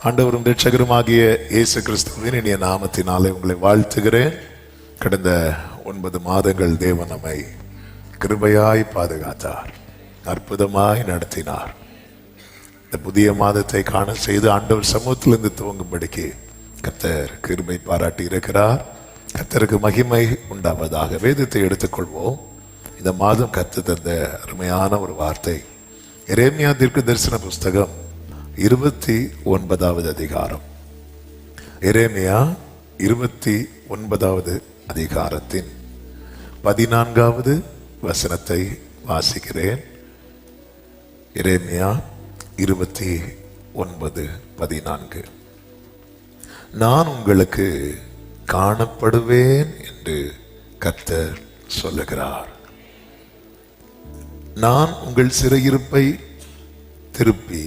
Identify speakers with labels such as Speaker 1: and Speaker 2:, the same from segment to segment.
Speaker 1: ஆண்டவரும் இரட்சகருமாகிய இயேசு கிறிஸ்துவின் இனிய நாமத்தினாலே உங்களை வாழ்த்துகிறேன். கடந்த 9 மாதங்கள் தேவன் நம்மை கிருபையாய் பாதுகாத்தார், அற்புதமாய் நடத்தினார். இந்த புதிய மாதத்தை காண செய்து ஆண்டவர் சமூகத்திலிருந்து துவங்கும்படிக்கு கர்த்தர் கிருபை பாராட்டி இருக்கிறார். கர்த்தருக்கு மகிமை உண்டாவதாக. வேதத்தை எடுத்துக்கொள்வோம். இந்த மாதம் கர்த்தர் தந்த அருமையான ஒரு வார்த்தை எரேமியா தீர்க்கதரிசன புஸ்தகம் 29வது அதிகாரம். எரேமியா 29வது அதிகாரத்தின் 14வது வசனத்தை வாசிக்கிறேன். எரேமியா 29:14. நான் உங்களுக்கு காணப்படுவேன் என்று கர்த்தர் சொல்லுகிறார். நான் உங்கள் சிறையிருப்பை திருப்பி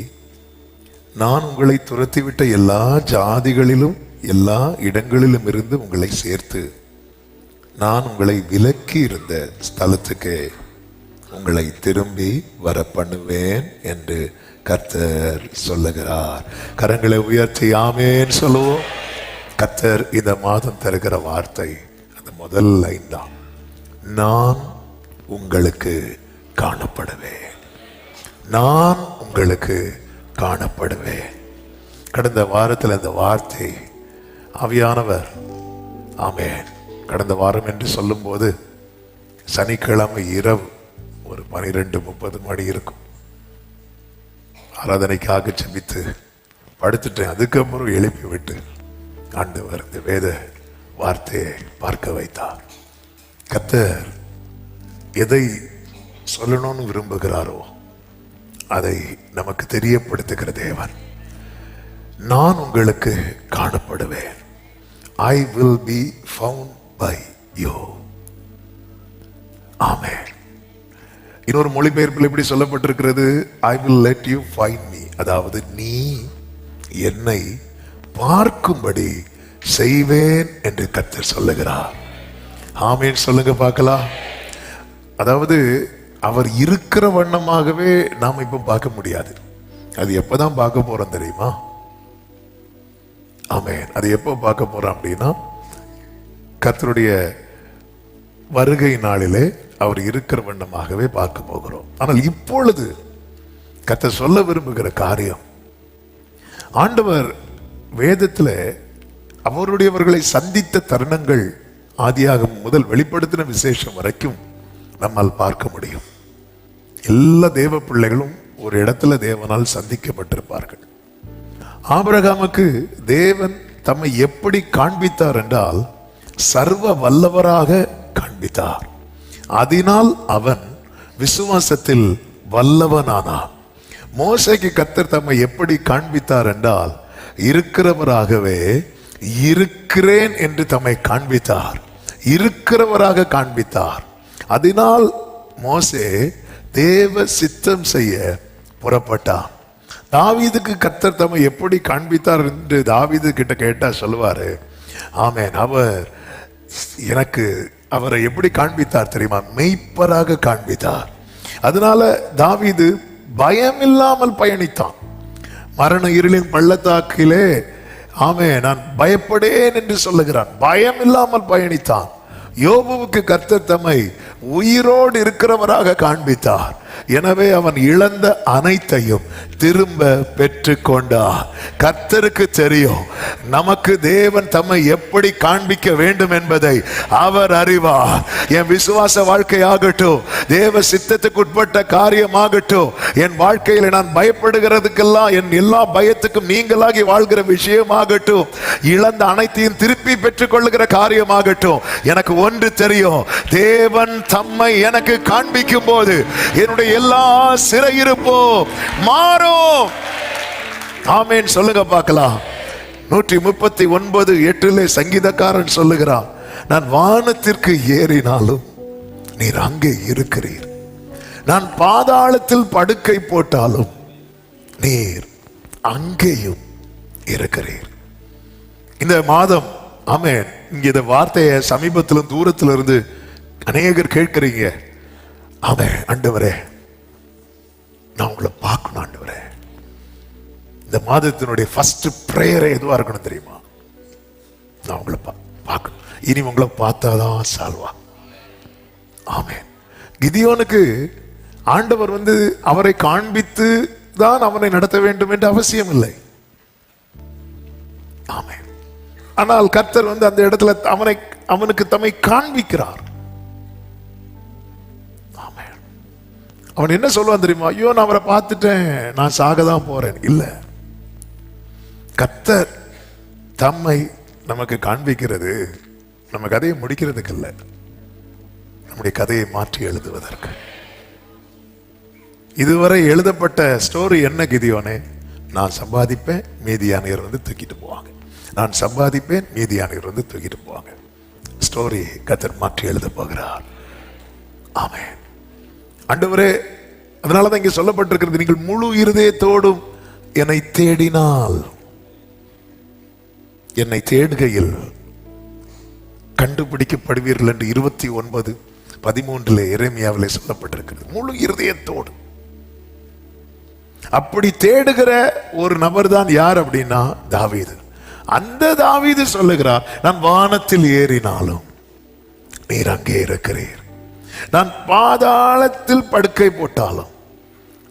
Speaker 1: நான் உங்களை துரத்திவிட்ட எல்லா ஜாதிகளிலும் எல்லா இடங்களிலும் இருந்து உங்களை சேர்த்து நான் உங்களை விலக்கி இருந்த ஸ்தலத்துக்கு உங்களை திரும்பி வர பண்ணுவேன் என்று கர்த்தர் சொல்லுகிறார். கரங்களை உயர்த்தி ஆமென் சொல்லுவோம். கர்த்தர் இந்த மாதம் தருகிற வார்த்தை அந்த முதல் லைன் தான். நான் உங்களுக்கு காணப்படுவேன், நான் உங்களுக்கு காணப்படுவேன். கடந்த வாரத்தில் அந்த வார்த்தை ஆவியானவர் ஆமென். கடந்த வாரம் என்று சொல்லும் போது சனிக்கிழமை இரவு ஒரு 12:30 மணி இருக்கும். ஆராதனைக்காக ஜெபித்து படுத்துட்டேன். அதுக்கப்புறம் எழுப்பி விட்டு ஆண்டவர் இந்த வேத வார்த்தையை பார்க்க வைத்தார். கர்த்தர் எதை சொல்லணும்னு விரும்புகிறாரோ அதை நமக்கு தெரியப்படுத்துகிற தேவன். நான் உங்களுக்கு காணப்படுவேன். I will be found by you. ஆமென். இன்னொரு மொழிபெயர்ப்பில் இப்படி சொல்லப்பட்டிருக்கிறது, I will let you find me. அதாவது நீ என்னை பார்க்கும்படி செய்வேன் என்று கர்த்தர் சொல்லுகிறார். ஆமென் சொல்லுங்க பார்க்கலாம். அதாவது அவர் இருக்கிற வண்ணமாகவே நாம் இப்ப பார்க்க முடியாது. அது எப்பதான் பார்க்க போறோம் தெரியுமா? ஆமென். அது எப்போ பார்க்க போறோம் அப்படின்னா கர்த்தருடைய வருகை நாளிலே அவர் இருக்கிற வண்ணமாகவே பார்க்க போகிறோம். ஆனால் இப்பொழுது கர்த்தர் சொல்ல விரும்புகிற காரியம், ஆண்டவர் வேதத்தில் அவருடையவர்களை சந்தித்த தருணங்கள் ஆதியாகமம் முதல் வெளிப்படுத்தின விசேஷம் வரைக்கும் நம்மால் பார்க்க முடியும். எல்லா தேவ பிள்ளைகளும் ஒரு இடத்துல தேவனால் சந்திக்கப்பட்டிருப்பார்கள். ஆபிரகாமுக்கு தேவன் தம்மை எப்படி காண்பித்தார் என்றால் சர்வ வல்லவராக காண்பித்தார். அதனால் அவன் விசுவாசத்தில் வல்லவனானான். மோசேக்கு கர்த்தர் தம்மை எப்படி காண்பித்தார் என்றால் இருக்கிறவராகவே இருக்கிறேன் என்று தம்மை காண்பித்தார், இருக்கிறவராக காண்பித்தார். அதனால் மோசே தேவ சித்தம் செய்ய புறப்பட்டான். தாவீதுக்கு கர்த்தர் தம்மை எப்படி காண்பித்தார் என்று தாவீது கிட்ட கேட்டா சொல்லுவாரு, ஆமென், எனக்கு அவரை எப்படி காண்பித்தார் தெரியுமா? மெய்ப்பராக காண்பித்தார். அதனால தாவீது பயமில்லாமல் பயணித்தான். மரண இருளின் பள்ளத்தாக்கிலே ஆமென் நான் பயப்படேன் என்று சொல்லுகிறான். பயம் இல்லாமல் பயணித்தான். யோபுவுக்கு கர்த்தர் தம்மை உயிரோடு இருக்கிறவராக காண்பித்தார். எனவே அவன் இழந்த அனைத்தையும் திரும்ப பெற்று கொண்டார். கர்த்தருக்கு தெரியும் நமக்கு தேவன் தம்மை எப்படி காண்பிக்க வேண்டும் என்பதை அவர் அறிவார். என் விசுவாச வாழ்க்கையாகட்டும், தேவ சித்தத்துக்கு உட்பட்ட காரியமாகட்டும், என் வாழ்க்கையில் நான் பயப்படுகிறதுக்கெல்லாம் என் எல்லா பயத்துக்கும் நீங்களாகி வாழ்கிற விஷயமாகட்டும், இழந்த அனைத்தையும் திருப்பி பெற்றுக் கொள்ளுகிற காரியமாகட்டும், எனக்கு ஒன்று தெரியும், தேவன் தம்மை எனக்கு காண்பிக்கும் போது என்னுடைய எல்லா சிறையிருப்போ மாறும். ஆமென் சொல்லுங்க பார்க்கலாம். 139:8 சங்கீதக்காரன் சொல்லுகிறான், நான் வானத்திற்கு ஏறினாலும் நீர் அங்கே இருக்கிறீர், நான் பாதாளத்தில் படுக்கை போட்டாலும் நீர் அங்கேயும் இருக்கிறீர். இந்த மாதம் ஆமென் இங்க இந்த வார்த்தையை சமீபத்திலும் தூரத்திலிருந்து இருந்து அநேகர் கேட்கிறீங்க. ஆமென், ஆண்டவரே நான் உங்களை பார்க்கணும், ஆண்டவரே இந்த மாதத்தினுடைய ஃபர்ஸ்ட் பிரேயரே எதுவா இருக்கணும் தெரியுமா? நான் உங்களை பார்க்கணும், இனி உங்களை பார்த்தாதான் சால்வா. ஆமென். கிதியோனுக்கு ஆண்டவர் அவரை காண்பித்து தான் அவனை நடத்த வேண்டும் என்று அவசியம் இல்லை. ஆமென். ஆனால் கர்த்தர் அந்த இடத்துல அவனுக்கு தம்மை காண்பிக்கிறார். ஆமென். அவன் என்ன சொல்லுவான் தெரியுமா? ஐயோ, நான் அவரை பார்த்துட்டேன், நான் சாகதான் போறேன். இல்ல, கர்த்தர் தம்மை நமக்கு காண்பிக்கிறது நம்ம கதையை முடிக்கிறதுக்கு இல்ல, நம்முடைய கதையை மாற்றி எழுதுவதற்கு. இதுவரை எழுதப்பட்ட ஸ்டோரி என்ன கிதியோனே? நான் சம்பாதிப்பேன், மீதியானியர் தூக்கிட்டு போவாங்க. நான் சம்பாதிப்பேன், மீதியானியர் தூக்கிட்டு போவாங்க. ஸ்டோரி கர்த்தர் மாற்றி எழுத போகிறார். ஆமென். ஆண்டவரே, அதனாலதான் இங்க சொல்லப்பட்டிருக்கிறது, நீங்கள் முழு இருதயத்தோடும் என்னை தேடினால், என்னை தேடுகையில் கண்டுபிடிக்கப்படுவீர்கள் என்று 29:13 எரேமியாவிலே சொல்லப்பட்டிருக்கிறது. முழு இருதயத்தோடு. அப்படி தேடுகிற ஒரு நபர் தான் யார் அப்படின்னா தாவீது. அந்த தாவீது சொல்லுகிறார், நான் வானத்தில் ஏறினாலும் நீர் அங்கே இருக்கிறீர், நான் பாதாளத்தில் படுக்கை போட்டாலும்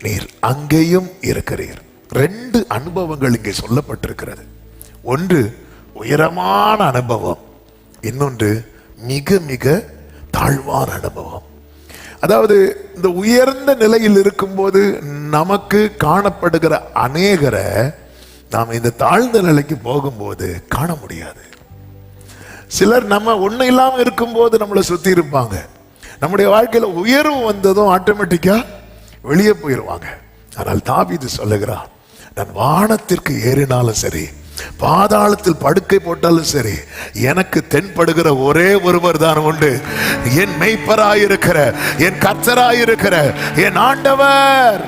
Speaker 1: நீர் அங்கேயும் இருக்கிறீர். 2 அனுபவங்கள் இங்கே சொல்லப்பட்டிருக்கிறது. ஒன்று உயரமான அனுபவம், இன்னொன்று மிக மிக தாழ்வான அனுபவம். அதாவது இந்த உயர்ந்த நிலையில் இருக்கும்போது நமக்கு காணப்படுகிற அநேகரை நாம் இந்த தாழ்ந்த நிலைக்கு போகும்போது காண முடியாது. சிலர் நம்ம ஒண்ணு இல்லாம இருக்கும்போது நம்மளை சுத்தி இருப்பாங்க. நம்முடைய வாழ்க்கையில உயர்வு வந்ததும் ஆட்டோமேட்டிக்கா வெளியே போயிருவாங்க. ஆனால் தாவீது சொல்லுகிறார், நான் வானத்திற்கு ஏறினாலும் சரி, பாதாளத்தில் படுக்கை போட்டாலும் சரி, எனக்கு தென்படுகிற ஒரே ஒருவர் தான் உண்டு, என் மெய்ப்பராயிருக்கிற, என் கர்த்தராயிருக்கிற என் ஆண்டவர்.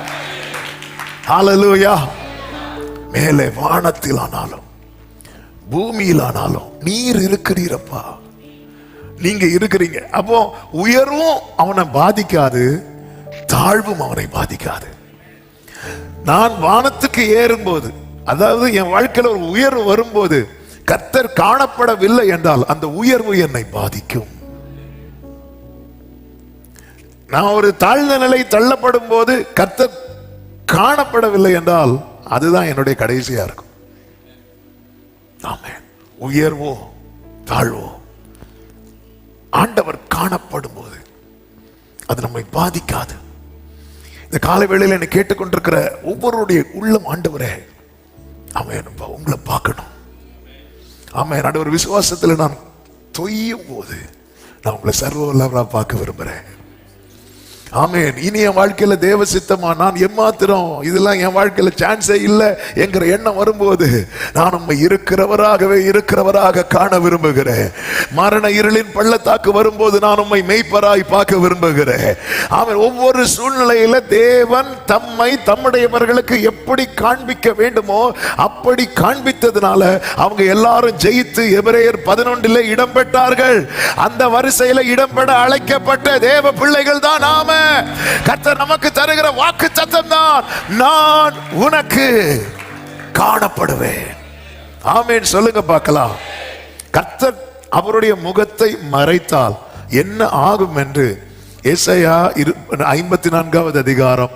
Speaker 1: ஹல்லேலூயா. மேலே வானத்தில் ஆனாலும் பூமியில் ஆனாலும் நீர் இருக்கிறீரப்பா, நீங்க இருக்கிறீங்க. அப்போ உயர்வும் அவனை பாதிக்காது, தாழ்வும் அவனை பாதிக்காது. நான் வானத்துக்கு ஏறும்போது, அதாவது என் வாழ்க்கையில் ஒரு உயர்வு வரும்போது கர்த்தர் காணப்படவில்லை என்றால் அந்த உயர்வு என்னை பாதிக்கும். நான் ஒரு தாழ்ந்த நிலை தள்ளப்படும் போது கர்த்தர் காணப்படவில்லை என்றால் அதுதான் என்னுடைய கடைசியா இருக்கும். ஆமென். உயர்வோ தாழ்வோ ஆண்டவர் காணப்படும் போது அது நம்மை பாதிக்காது. இந்த காலை வேளையில் என்னை கேட்டுக்கொண்டிருக்கிற ஒவ்வொருடைய உள்ளம், ஆண்டவரே ஆமென், உங்களை பார்க்கணும். ஆமென். ஆண்டவர், விசுவாசத்தில் நான் தொய்யும் போது நான் உங்களை சர்வ வல்லவரா பார்க்க விரும்புறேன். ஆமென். இனி என் வாழ்க்கையில தேவ சித்தமா, நான் எம்மாத்திரம் இதெல்லாம் என் வாழ்க்கையில சான்ஸே இல்லை என்கிற எண்ணம் வரும்போது நான் உண்மை இருக்கிறவராக காண விரும்புகிறேன். மரண இருளின் பள்ளத்தாக்கு வரும்போது நான் உண்மை மெய்ப்பராய் பார்க்க விரும்புகிறேன். ஆமென். ஒவ்வொரு சூழ்நிலையில தேவன் தம்மை தம்முடையவர்களுக்கு எப்படி காண்பிக்க வேண்டுமோ அப்படி காண்பித்ததுனால அவங்க எல்லாரும் ஜெயித்து எபிரேயர் 11 இடம் பெற்றார்கள். அந்த வரிசையில இடம்பெற அழைக்கப்பட்ட தேவ பிள்ளைகள் தான் நாம. கர்த்தர் நமக்கு தருகிற வாக்கு சத்தம் தான், நான் உனக்கு காணப்படுவேன். ஆமென். சொல்லுங்க பார்க்கலாம். கர்த்தர் அவருடைய முகத்தை மறைத்தால் என்ன ஆகும் என்று ஏசாயா 54வது அதிகாரம்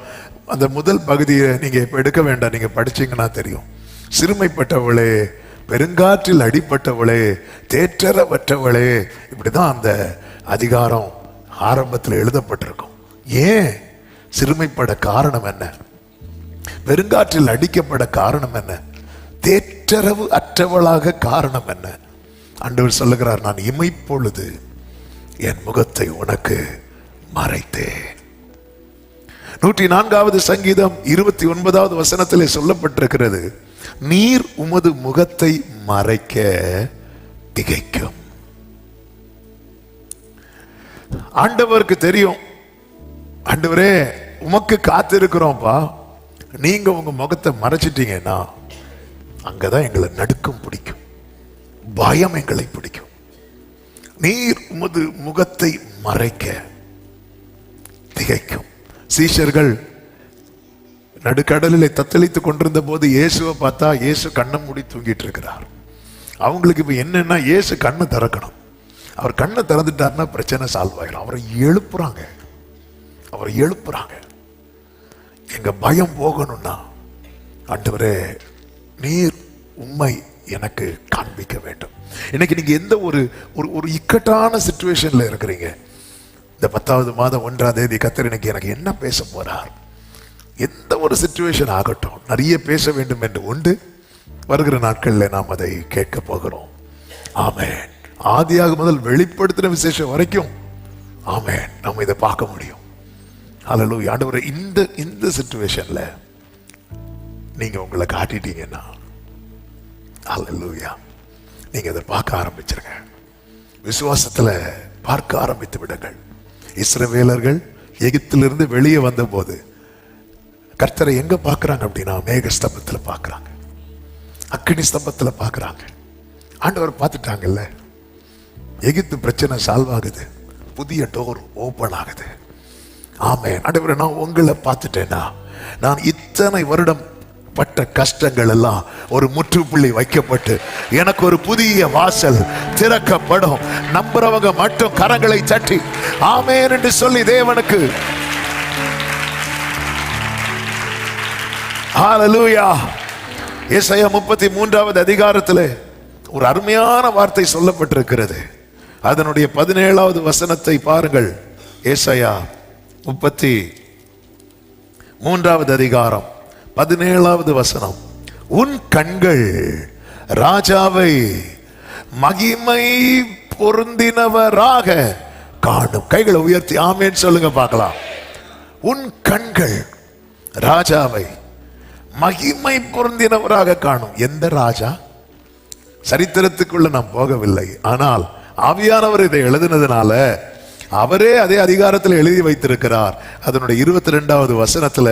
Speaker 1: அந்த முதல் பகுதியை நீங்க இப்ப எடுக்க வேண்டாம், நீங்க படிச்சீங்கன்னா தெரியும். சிறுமைப்பட்டவளே, பெருங்காற்றில் அடிப்பட்டவளே, தேற்றரவற்றவளே, இப்படிதான் அந்த அதிகாரம் ஆரம்பத்தில் எழுதப்பட்டிருக்கும். ஏன் சிறுமைப்பட காரணம் என்ன? பெருங்காற்றில் அடிக்கப்பட காரணம் என்ன? தேற்றரவு அற்றவளாக காரணம் என்ன? ஆண்டவர் சொல்லுகிறார், நான் இமைப்பொழுது என் முகத்தை உனக்கு மறைத்தேன். 104வது சங்கீதம் 29வது வசனத்திலே சொல்லப்பட்டிருக்கிறது, நீர் உமது முகத்தை மறைக்க திகைக்கும். ஆண்டவருக்கு தெரியும், ஆண்டவரே உமக்கு காத்திருக்கிறோம்ப்பா, நீங்க உங்க முகத்தை மறைச்சிட்டீங்கன்னா அங்கதான் எங்களை நடுக்கம் பிடிக்கும், பயம் எங்களை பிடிக்கும். நீர் உமது முகத்தை மறைக்க திகைக்கும். சீஷர்கள் நடுக்கடலில் தத்தளித்து கொண்டிருந்த போது இயேசுவை பார்த்தா இயேசு கண்ணை மூடி தூங்கிட்டு இருக்கிறார். அவங்களுக்கு இப்ப என்னன்னா இயேசு கண்ணை திறக்கணும். அவர் கண்ணை திறந்துட்டாருன்னா பிரச்சனை சால்வ் ஆயிடும். அவரை எழுப்புறாங்க. எங்க பயம் போகணும்னா ஆண்டவரே நீர் உண்மை எனக்கு காண்பிக்க வேண்டும். இன்னைக்கு நீங்க எந்த ஒரு இக்கட்டான சிச்சுவேஷன்ல இருக்கிறீங்க, இந்த 10வது மாதம் 1ஆம் தேதி கர்த்தர் இன்னைக்கு எனக்கு என்ன பேச போறார், எந்த ஒரு சிச்சுவேஷன் ஆகட்டும், நிறைய பேச வேண்டும் என்று உண்டு. வருகிற நாட்களில் நாம் அதை கேட்க போகிறோம். ஆமென். ஆதியாக முதல் வெளிப்படுத்தின விசேஷம் வரைக்கும் ஆமென் நம்ம இதை பார்க்க முடியும். ஹல்லேலூயா. ஆண்டவரே, இந்த சிச்சுவேஷன்ல நீங்க உங்களை காட்டிட்டீங்கன்னா ஹல்லேலூயா, நீங்க அதை பார்க்க ஆரம்பிச்சிருங்க. விசுவாசத்துல பார்க்க ஆரம்பித்து விடுங்கள். இஸ்ரவேலர்கள் எகிப்திலிருந்து வெளியே வந்த போது கர்த்தரை எங்க பார்க்கறாங்க அப்படின்னா மேக ஸ்தம்பத்துல பார்க்கறாங்க, அக்கினி ஸ்தம்பத்துல பார்க்கறாங்க. ஆண்டவர் பார்த்துட்டாங்கல்ல, எகிப்து பிரச்சனை சால்வ் ஆகுது, புதிய டோர் ஓபன் ஆகுது. ஆமென். ஆண்டவரே, நான் உங்களை பார்த்துட்டேன்னா நான் இத்தனை வருடம் பட்ட கஷ்டங்கள் எல்லாம் ஒரு முற்றுப்புள்ளி வைக்கப்பட்டு எனக்கு ஒரு புதிய வாசல் திறக்கப்படும். நம்புறவங்க மட்டும் கரங்களை தட்டி ஆமென் என்று சொல்லி தேவனுக்கு ஹல்லேலூயா. ஏசாயா 33வது அதிகாரத்தில் ஒரு அருமையான வார்த்தை சொல்லப்பட்டிருக்கிறது. அதனுடைய 17வது வசனத்தை பாருங்கள். ஏசாயா 33வது அதிகாரம் 17வது வசனம். உன் கண்கள் ராஜாவை மகிமை பொருந்தினவராக காணும். கைகளை உயர்த்தி ஆமென் சொல்லுங்க பார்க்கலாம். உன் கண்கள் ராஜாவை மகிமை பொருந்தினவராக காணும். எந்த ராஜா? சரித்திரத்துக்குள்ள நாம் போகவில்லை, ஆனால் ஆவியானவர் இதை எழுதினதுனால அவரே அதே அதிகாரத்தில் எழுதி வைத்திருக்கிறார். அதனுடைய 22வது வசனத்துல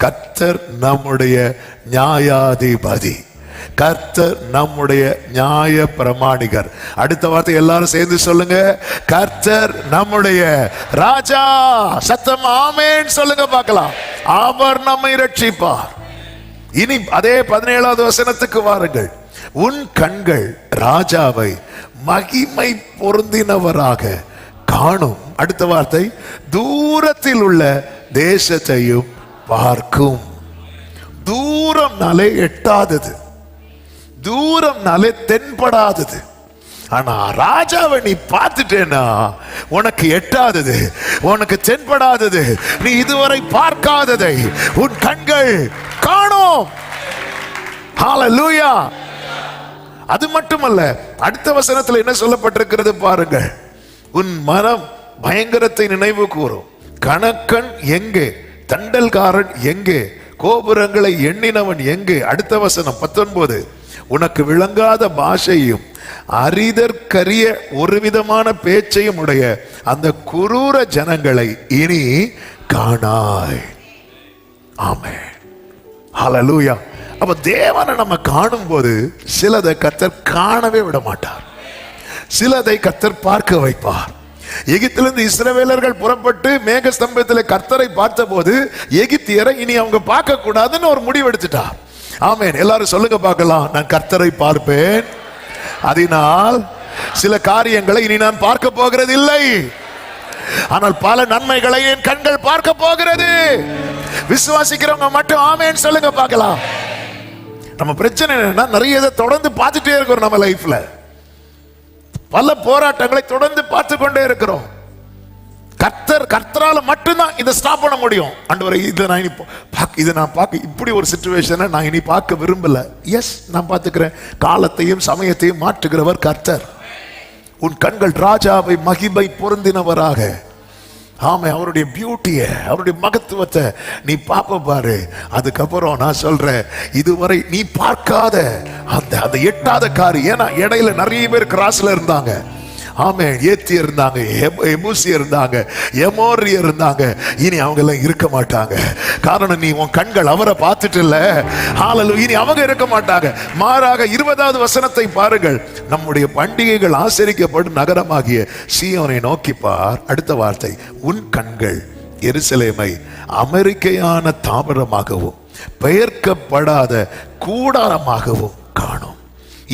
Speaker 1: கர்த்தர் நம்முடைய நியாயாதிபதி, கர்த்தர் நம்முடைய நியாய பிரமாணிகர். அடுத்த வார்த்தை எல்லாரும் சேர்ந்து சொல்லுங்க, கர்த்தர் நம்முடைய ராஜா. சத்தம் ஆமென் சொல்லுங்க பார்க்கலாம். அவர் நம்மை ரட்சிப்பார். இனி அதே 17வது வசனத்துக்கு வாருங்கள். உன் கண்கள் ராஜாவை மகிமை பொருந்தினவராக காணும். அடுத்த வார்த்தை, தூரத்தில் உள்ள தேசத்தையும் பார்க்கும். தூரம்னாலே எட்டாதது, தூரம்னாலே தென்படாதது. ஆனா ராஜாவை நீ பார்த்துட்டேன்னா உனக்கு எட்டாதது, உனக்கு தென்படாதது, நீ இதுவரை பார்க்காததை உன் கண்கள் காணும். ஹல்லேலூயா. அது மட்டுமல்ல, அடுத்த வசனத்தில் என்ன சொல்லப்பட்டிருக்கிறது பாருங்கள். உன் மனம் பயங்கரத்தை நினைவு கூறும். கணக்கன் எங்கே, தண்டல்காரன் எங்கே, கோபுரங்களை எண்ணினவன் எங்கே? அடுத்த வசனம் 19. உனக்கு விளங்காத பாஷையும் அரிதற்கரிய ஒரு விதமான பேச்சையும் உடைய அந்த குரூர ஜனங்களை இனி காணாய். ஆமென். ஹல்லேலூயா. அப்ப தேவனை நம்ம காணும் போது சிலதை கர்த்தர் காணவே விட மாட்டார், சிலதை கர்த்தர் பார்க்க வைப்பார். எகிப்திலிருந்து இஸ்ரவேலர்கள் புறப்பட்டு மேக ஸ்தம்பத்தில் கர்த்தரை பார்த்த போது எகிப்தியரை இனி அவங்க பார்க்க கூடாதுன்னு ஒரு முடிவு எடுத்துட்டார். ஆமென். எல்லாரும் சொல்லுங்க பார்க்கலாம், நான் கர்த்தரை பார்ப்பேன், அதனால் சில காரியங்களை இனி நான் பார்க்க போகிறது இல்லை, ஆனால் பல நன்மைகளை என் கண்கள் பார்க்க போகிறது. விசுவாசிக்கிறவங்க மட்டும் ஆமென் சொல்லுங்க பார்க்கலாம். நம்ம பிரச்சனை என்னன்னா நிறைய இதை தொடர்ந்து பார்த்துட்டே இருக்கிறோம். நம்ம லைஃப்ல பல போராட்டங்களை தொடர்ந்து பார்த்து கொண்டே இருக்கிறோம். கர்த்தரால மட்டும்தான் இதை ஸ்டாப் பண்ண முடியும். ஆண்டவரே, இதை நான் பார்க்க இப்படி ஒரு சிச்சுவேஷனை நான் இனி பார்க்க விரும்பல. எஸ், நான் பார்த்துக்கிறேன். காலத்தையும் சமயத்தையும் மாற்றுகிறவர் கர்த்தர். உன் கண்கள் ராஜாவை மகிமை பொருந்தினவராக, ஆமே, அவருடைய பியூட்டியை, அவருடைய மகத்துவத்தை நீ பாப்ப பாரு. அதுக்கப்புறம் நான் சொல்றேன், இதுவரை நீ பார்க்காத அந்த எட்டாத காரி. ஏன்னா இடையில நிறைய பேர் கிராஸ்ல இருந்தாங்க. ஆமென். ஏத்தியர் இருந்தாங்க, எபூசியர் இருந்தாங்க, எமோரியர் இருந்தாங்க. இனி அவங்க எல்லாம் இருக்க மாட்டாங்க. காரணம், நீ உன் கண்கள் அவரை பார்த்துட்டு இல்ல. ஹல்லேலூயா. இனி அவங்க இருக்க மாட்டாங்க. மாறாக 20வது வசனத்தை பாருங்கள். நம்முடைய பண்டிகைகள் ஆசரிக்கப்படும் நகரமாகிய சீயோனை நோக்கி பார். அடுத்த வார்த்தை, உன் கண்கள் எருசலேமை அமெரிக்கையான தாவரமாகவும் பெயர்க்கப்படாத கூடாரமாகவும் காணும்.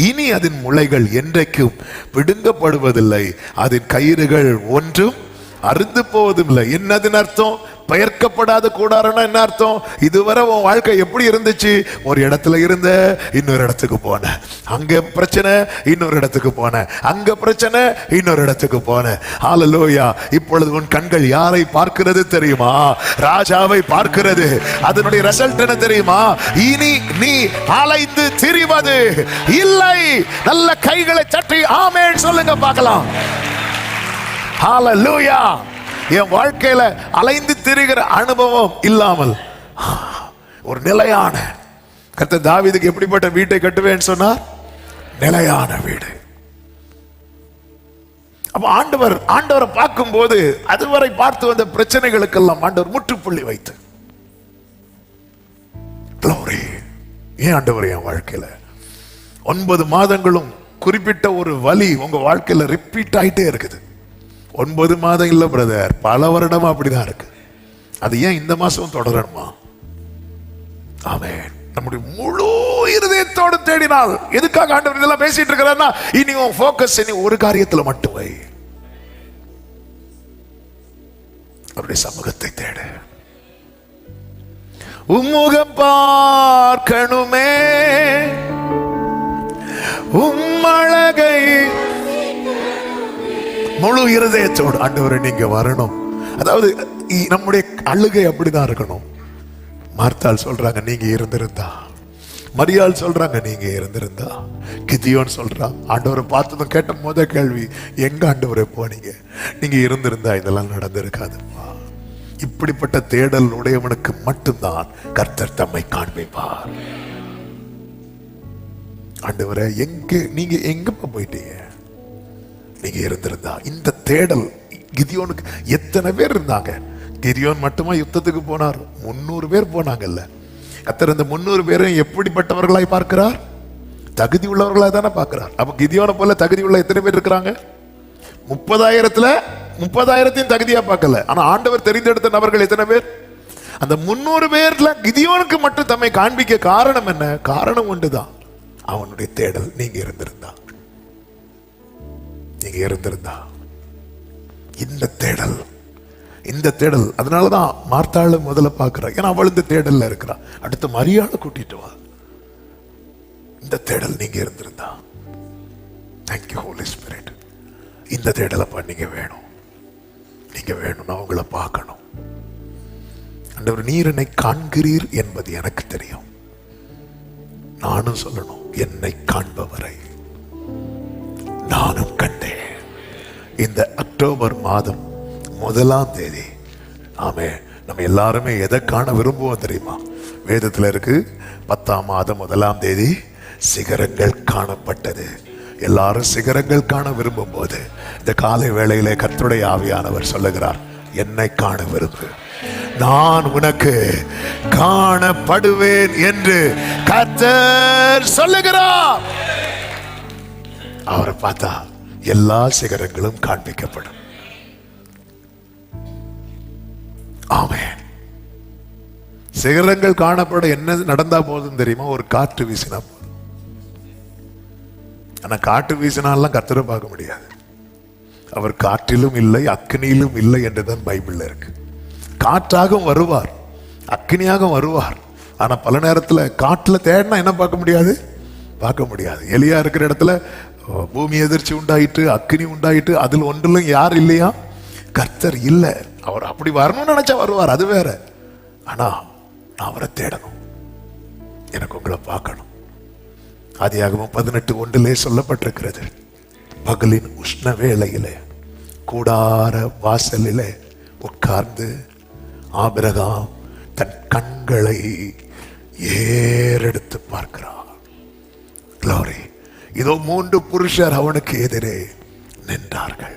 Speaker 1: இனி அதன் முளைகள் என்றைக்கும் பிடுங்கப்படுவதில்லை, அதன் கயிறுகள் ஒன்றும் அறுந்து போவதில்லை. என்னதுன்னு அர்த்தம்? பெயர்க்கப்படாத கூடாரம்னா என்ன அர்த்தம்? இதுவரை உன் வாழ்க்கை எப்படி இருந்துச்சு? ஒரு இடத்துல இருந்த, இன்னொரு இடத்துக்கு போன, அங்க பிரச்சனை, இன்னொரு இடத்துக்கு போன, அங்க பிரச்சனை, இன்னொரு இடத்துக்கு போன. ஹல்லேலூயா. இப்பொழுது உன் கண்கள் யாரை பார்க்கிறது தெரியுமா? ராஜாவை பார்க்கிறது. அதனுடைய ரிசல்ட் என்ன தெரியுமா? இனி நீ அலைந்து திரிவது இல்லை. நல்ல கைகளை தட்டி ஆமென் சொல்லுங்க பார்க்கலாம். ஹல்லேலூயா. என் வாழ்க்கையில அலைந்து திரிகிற அனுபவம் இல்லாமல் ஒரு நிலையான, கர்த்தர் தாவீதுக்கு எப்படிப்பட்ட வீட்டை கட்டுவேன்னு சொன்னார்? நிலையான வீடு. அப்ப ஆண்டவரை பார்க்கும் போது அதுவரை பார்த்து வந்த பிரச்சனைகளுக்கெல்லாம் ஆண்டவர் முற்றுப்புள்ளி வைத்து, ஏன் ஆண்டவர் என் வாழ்க்கையில 9 மாதங்களும் குறிப்பிட்ட ஒரு வலி உங்க வாழ்க்கையில ரிப்பீட் ஆயிட்டே இருக்குது. 9 மாதம் இல்ல பிரதர், பல வருடமா அப்படிதான் இருக்கு. அது ஏன் இந்த மாசம் தொடரணுமா? ஆமென். நம்முடைய முழு இருதயத்தோடு தேடினால், எதுக்காக ஆண்டவர் இதெல்லாம் பேசிட்டு இருக்கிறார்னா, இனி உன் ஃபோக்கஸ் இனி ஒரு காரியத்துல மட்டும் வை. அவருடைய சமூகத்தை தேடு. உம்முகம் பார்க்கணுமே, உம்மழகை முழு இருதயத்தோடு ஆண்டவரே நீங்க வரணும். அதாவது நம்முடைய அழுகை அப்படிதான் இருக்கணும். மார்த்தாள் சொல்றாங்க நீங்க இருந்திருந்தா, மரியாள் சொல்றாங்க நீங்க இருந்திருந்தா, கிதியோன் சொல்றான் ஆண்டவரை பார்த்ததும் கேட்ட முத கேள்வி, எங்க ஆண்டவரை போனீங்க? நீங்க இருந்திருந்தா இதெல்லாம் நடந்திருக்காதுப்பா. இப்படிப்பட்ட தேடல் உடையவனுக்கு மட்டும்தான் கர்த்தர் தம்மை காண்பிப்பார். ஆண்டவரை நீங்க எங்கப்பா போயிட்டீங்க? நீங்க இருந்திருந்தா. இந்த தேடல் கிதியோனுக்கு எத்தனை பேர் இருந்தாங்க? கிதியோன் மட்டுமா யுத்தத்துக்கு போனார்? 300 பேர் போனாங்கல்ல. கர்த்தர் இந்த 300 பேரும் எப்படிப்பட்டவர்களாய் பார்க்கிறார்? தகுதி உள்ளவர்களாய் தானே பார்க்கிறார். அப்ப கிதியோனை போல தகுதி உள்ள எத்தனை பேர் இருக்கிறாங்க? 30,000 தகுதியா பார்க்கல. ஆனா ஆண்டவர் தெரிந்தெடுத்த நபர்கள் எத்தனை பேர்? அந்த 300 பேர்ல கிதியோனுக்கு மட்டும் தம்மை காண்பிக்க காரணம் என்ன? காரணம் ஒன்றுதான், அவனுடைய தேடல். நீங்க இருந்திருந்தா, நீங்க இருந்திருந்தா. இந்த தேடல் அதனாலதான் மார்த்தாள முதல்ல பார்க்கிறா. ஏன்னா அவள் இந்த தேடல்ல இருக்கிறா. அடுத்து மரியாதை கூட்டிட்டு வா. இந்த தேடல் நீங்க இருந்திருந்தா. Thank you holy spirit. இந்த தேடலப்பா நீங்க வேணும். நான் உங்களை பார்க்கணும். ஆண்டவர் நீர் என்னை காண்கிறீர் என்பது எனக்கு தெரியும். நானும் சொல்லணும், என்னை காண்பவரை நானும் கண்டேன். இந்த அக்டோபர் மாதம் 1ஆம் தேதி ஆமே நம்ம எல்லாருமே எதை காண விரும்புவோம் தெரியுமா? வேதத்தில் இருக்கு, 10ஆம் மாதம் 1ஆம் தேதி சிகரங்கள் காணப்பட்டது. எல்லாரும் சிகரங்கள் காண விரும்பும் போது இந்த காலை வேளையிலே கர்த்தருடைய ஆவியானவர் சொல்லுகிறார், என்னை காண விரும்பு, நான் உனக்கு காணப்படுவேன் என்று கர்த்தர் சொல்லுகிறார். அவரை பார்த்தா எல்லா சிகரங்களும் காண்பிக்கப்படும். ஆமென். சிகரங்கள் காணப்பட என்ன நடந்தா போதும் தெரியுமா? ஒரு காற்று வீசினா போதும். ஆனா காற்று வீசினாலாம் கர்த்தரை பார்க்க முடியாது. அவர் காற்றிலும் இல்லை அக்னியிலும் இல்லை என்றுதான் பைபிள்ல இருக்கு. காற்றாகவும் வருவார், அக்னியாக வருவார். ஆனா பல நேரத்துல காற்றுல தேடினா என்ன பார்க்க முடியாது. எலியா இருக்கிற இடத்துல பூமி எதிர்ச்சி உண்டாயிட்டு, அக்னி உண்டாயிட்டு, அதில் ஒன்றிலும் யார் இல்லையா? கர்த்தர் இல்லை. அவர் அப்படி வரணும்னு நினைச்சா வருவார், அது வேற. ஆனா நான் அவரை தேடணும், எனக்கு உங்களை பார்க்கணும். ஆதியாகமம் 18:1 சொல்லப்பட்டிருக்கிறது, பகலின் உஷ்ண வேளையிலே கூடார வாசலிலே உட்கார்ந்து ஆபிரகாம் தன் கண்களை ஏறெடுத்து பார்க்கிறார். Glory. இதோ 3 புருஷர் அவனுக்கு எதிரே நின்றார்கள்.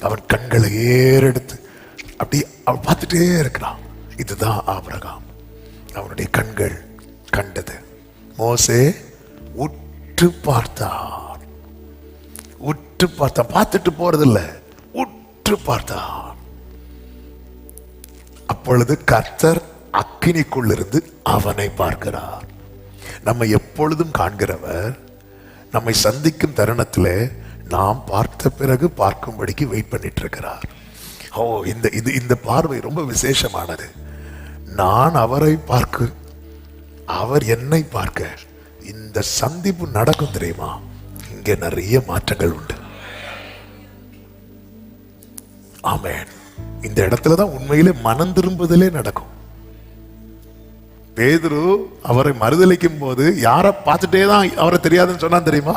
Speaker 1: அவன் கண்களை ஏறெடுத்து அப்படி அவன் பார்த்துட்டே இருக்கிறான். இதுதான் ஆபிரகாம். அவனுடைய கண்கள் கண்டது. மோசே உற்று பார்த்தான். பார்த்துட்டு போறதில்ல, உற்று பார்த்தான். அப்பொழுது கர்த்தர் அக்கினிக்குள் இருந்து அவனை பார்க்கிறார். நம்மை எப்பொழுதும் காண்கிறவர் நம்மை சந்திக்கும் தருணத்தில் நாம் பார்த்த பிறகு பார்க்கும்படிக்கு வெயிட் பண்ணிட்டு இருக்கிறார். இந்த பார்வை ரொம்ப விசேஷமானது. நான் அவரை பார்க்க, அவர் என்னை பார்க்க, இந்த சந்திப்பு நடக்கும் தெரியுமா? இங்கே நிறைய மாற்றங்கள் உண்டு. ஆமென். இந்த இடத்துலதான் உண்மையிலே மனம் திரும்புதலே நடக்கும். பேதுரு அவரை மறுதலிக்கும் போது யாரை பார்த்துட்டே தான் அவரை தெரியாதுன்னு சொன்னா தெரியுமா?